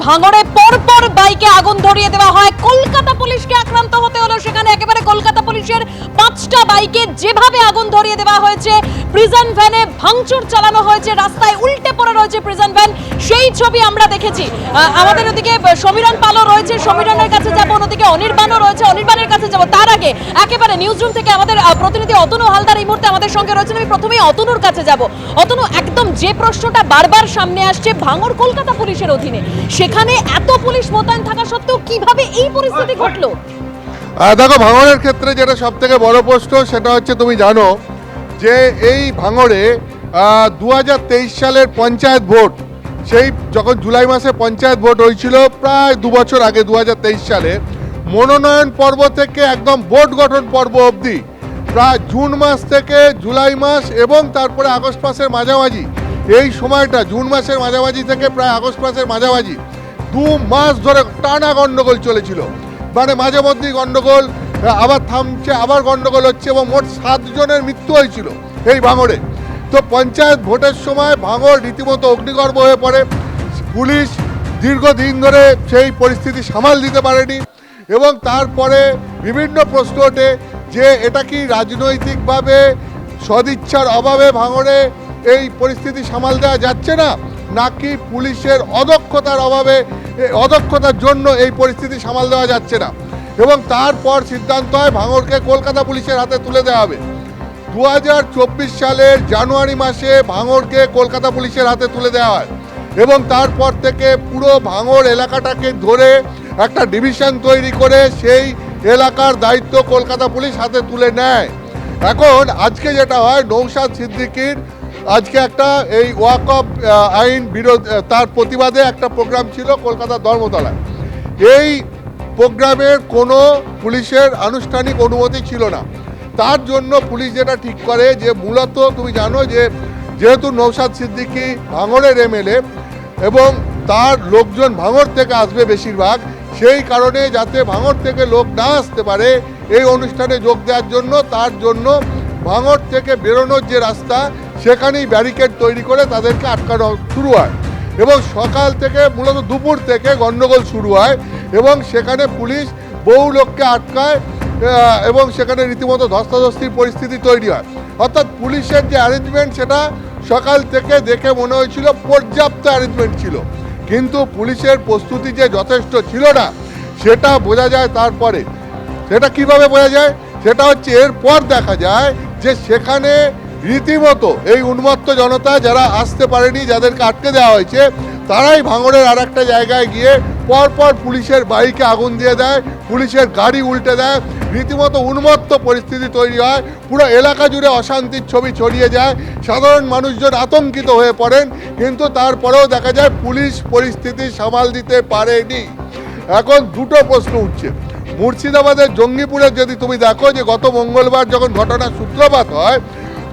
ভাঙড়ে পরপর বাইকে আগুন ধরিয়ে দেওয়া হয়। কলকাতা পুলিশকে আক্রান্ত হতে হলো। সেখানে একেবারে কলকাতা পুলিশের 5টা বাইকে যেভাবে আগুন ধরিয়ে দেওয়া হয়েছে, প্রিজন ভ্যানে ভাঙচুর চালানো হয়েছে, রাস্তায় উল্টে পড়ে রয়েছে প্রিজন ভ্যান, সেই ছবি আমরা দেখেছি। আমাদের ওদিকে সমীরণ পালও রয়েছে, সমীরণের কাছে যাব, ওদিকে অনির্বাণও রয়েছে, অনির্বাণের কাছে যাব। তার আগে একেবারে নিউজ রুম থেকে আমাদের প্রতিনিধি অতনু হালদার এই মুহূর্তে আমাদের সঙ্গে রয়েছেন। আমি প্রথমেই অতনুর কাছে যাব। অতনু, একদম যে প্রশ্নটা বারবার সামনে আসছে, ভাঙড় কলকাতা পুলিশের অধীনে, সেখানে এত পুলিশ মোতায়েন থাকা সত্ত্বেও কিভাবে এই পরিস্থিতি ঘটলো? দেখো, ভাঙড়ের ক্ষেত্রে যেটা সব থেকে বড় প্রশ্ন সেটা হচ্ছে, তুমি জানো যে এই ভাঙড়ে 2023 সালের পঞ্চায়েত ভোট, সেই যখন জুলাই মাসে পঞ্চায়েত ভোট হয়েছিল প্রায় 2 বছর আগে 2023 সালে, মনোনয়ন পর্ব থেকে একদম ভোট গঠন পর্ব অবধি প্রায় জুন মাস থেকে জুলাই মাস এবং তারপরে আগস্ট মাসের মাঝামাঝি, এই সময়টা জুন মাসের মাঝামাঝি থেকে প্রায় আগস্ট মাসের মাঝামাঝি 2 মাস ধরে টানা গন্ডগোল চলেছিল। মানে মাঝে মধ্যেই গন্ডগোল, আবার থামছে, আবার গন্ডগোল হচ্ছে, এবং মোট 7 জনের মৃত্যু হয়েছিল এই ভাঙড়ে। তো পঞ্চায়েত ভোটের সময় ভাঙড় রীতিমতো অগ্নিগর্ভ হয়ে পড়ে। পুলিশ দীর্ঘদিন ধরে সেই পরিস্থিতি সামাল দিতে পারেনি, এবং তারপরে বিভিন্ন প্রশ্ন ওঠে যে এটা কি রাজনৈতিকভাবে সদিচ্ছার অভাবে ভাঙড়ে এই পরিস্থিতি সামাল দেওয়া যাচ্ছে না, নাকি পুলিশের অদক্ষতার অভাবে, অদক্ষতার জন্য এই পরিস্থিতি সামাল দেওয়া যাচ্ছে না। এবং তারপর সিদ্ধান্ত হয় ভাঙড়কে কলকাতা পুলিশের হাতে তুলে দেওয়া হবে। 2024 সালের জানুয়ারি মাসে ভাঙড়কে কলকাতা পুলিশের হাতে তুলে দেওয়া হয়, এবং তারপর থেকে পুরো ভাঙড় এলাকাটাকে ধরে একটা ডিভিশন তৈরি করে সেই এলাকার দায়িত্ব কলকাতা পুলিশ হাতে তুলে নেয়। এখন আজকে যেটা হয়, নৌশাদ সিদ্দিকীর আজকে একটা এই ওয়াকফ আইন বিরোধ, তার প্রতিবাদে একটা প্রোগ্রাম ছিল কলকাতার ধর্মতলায়। এই প্রোগ্রামের কোনো পুলিশের আনুষ্ঠানিক অনুমতি ছিল না। তার জন্য পুলিশ যেটা ঠিক করে যে, মূলত তুমি জানো যে যেহেতু নৌশাদ সিদ্দিকী ভাঙড়ের এমএলএ এবং তার লোকজন ভাঙড় থেকে আসবে বেশিরভাগ, সেই কারণে যাতে ভাঙড় থেকে লোক না আসতে পারে এই অনুষ্ঠানে যোগ দেওয়ার জন্য, তার জন্য ভাঙড় থেকে বেরোনোর যে রাস্তা সেখানেই ব্যারিকেড তৈরি করে তাদেরকে আটকানো শুরু হয়, এবং সকাল থেকে মূলত দুপুর থেকে গণ্ডগোল শুরু হয়, এবং সেখানে পুলিশ বহু লোককে আটকায়, এবং সেখানে রীতিমতো ধস্তাধস্তির পরিস্থিতি তৈরি হয়। অর্থাৎ পুলিশের যে অ্যারেঞ্জমেন্ট সেটা সকাল থেকে দেখে মনে হয়েছিল পর্যাপ্ত অ্যারেঞ্জমেন্ট ছিল, কিন্তু পুলিশের প্রস্তুতি যে যথেষ্ট ছিল না সেটা বোঝা যায়। তারপরে সেটা কিভাবে বোঝা যায়, সেটা হচ্ছে এরপর দেখা যায় যে সেখানে রীতিমতো এই উন্মত্ত জনতা যারা আসতে পারেনি, যাদেরকে আটকে দেওয়া হয়েছে, তারাই ভাঙড়ের আর একটা জায়গায় গিয়ে পরপর পুলিশের বাইকে আগুন দিয়ে দেয়, পুলিশের গাড়ি উল্টে দেয়, রীতিমতো উন্মত্ত পরিস্থিতি তৈরি হয়, পুরো এলাকা জুড়ে অশান্তির ছবি ছড়িয়ে যায়, সাধারণ মানুষজন আতঙ্কিত হয়ে পড়েন, কিন্তু তারপরেও দেখা যায় পুলিশ পরিস্থিতি সামাল দিতে পারেনি। এখন দুটো প্রশ্ন উঠছে। মুর্শিদাবাদের জঙ্গিপুরে যদি তুমি দেখো যে গত মঙ্গলবার যখন ঘটনার সূত্রপাত হয়,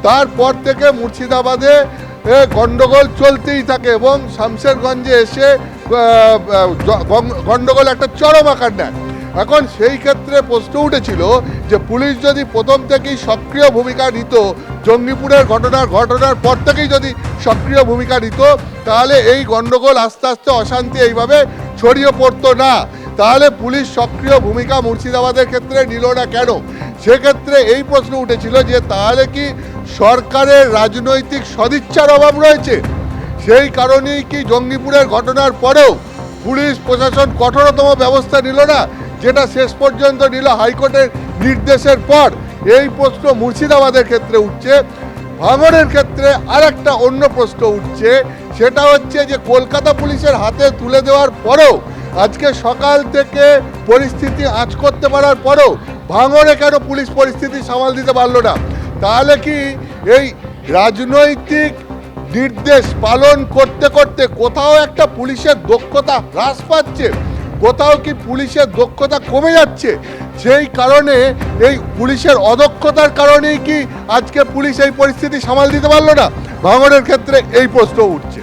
তারপর থেকে মুর্শিদাবাদে গন্ডগোল চলতেই থাকে, এবং শামশেরগঞ্জে এসে গন্ডগোল একটা চরম আকার নেয়। এখন সেই ক্ষেত্রে প্রশ্ন উঠেছিল যে পুলিশ যদি প্রথম থেকেই সক্রিয় ভূমিকা নিত, জঙ্গিপুরের ঘটনার পর থেকেই যদি সক্রিয় ভূমিকা নিত, তাহলে এই গন্ডগোল আস্তে আস্তে অশান্তি এইভাবে ছড়িয়ে পড়তো না। তাহলে পুলিশ সক্রিয় ভূমিকা মুর্শিদাবাদের ক্ষেত্রে নিল না কেন? সেক্ষেত্রে এই প্রশ্ন উঠেছিল যে তাহলে কি সরকারের রাজনৈতিক সদিচ্ছার অভাব রয়েছে? সেই কারণেই কি জঙ্গিপুরের ঘটনার পরেও পুলিশ প্রশাসন কঠোরতম ব্যবস্থা নিল না, যেটা শেষ পর্যন্ত নিল হাইকোর্টের নির্দেশের পর? এই প্রশ্ন মুর্শিদাবাদের ক্ষেত্রে উঠছে। ভাঙড়ের ক্ষেত্রে আর একটা অন্য প্রশ্ন উঠছে, সেটা হচ্ছে যে কলকাতা পুলিশের হাতে তুলে দেওয়ার পরেও, আজকে সকাল থেকে পরিস্থিতি আঁচ করতে পারার পরেও ভাঙড়ে কেন পুলিশ পরিস্থিতি সামাল দিতে পারলো না? তাহলে কি এই রাজনৈতিক নির্দেশ পালন করতে করতে কোথাও একটা পুলিশের দক্ষতা হ্রাস পাচ্ছে, কোথাও কি পুলিশের দক্ষতা কমে যাচ্ছে? সেই কারণে এই পুলিশের অদক্ষতার কারণেই কি আজকে পুলিশ এই পরিস্থিতি সামাল দিতে পারলো না? ভাঙড়ের ক্ষেত্রে এই প্রশ্ন উঠছে।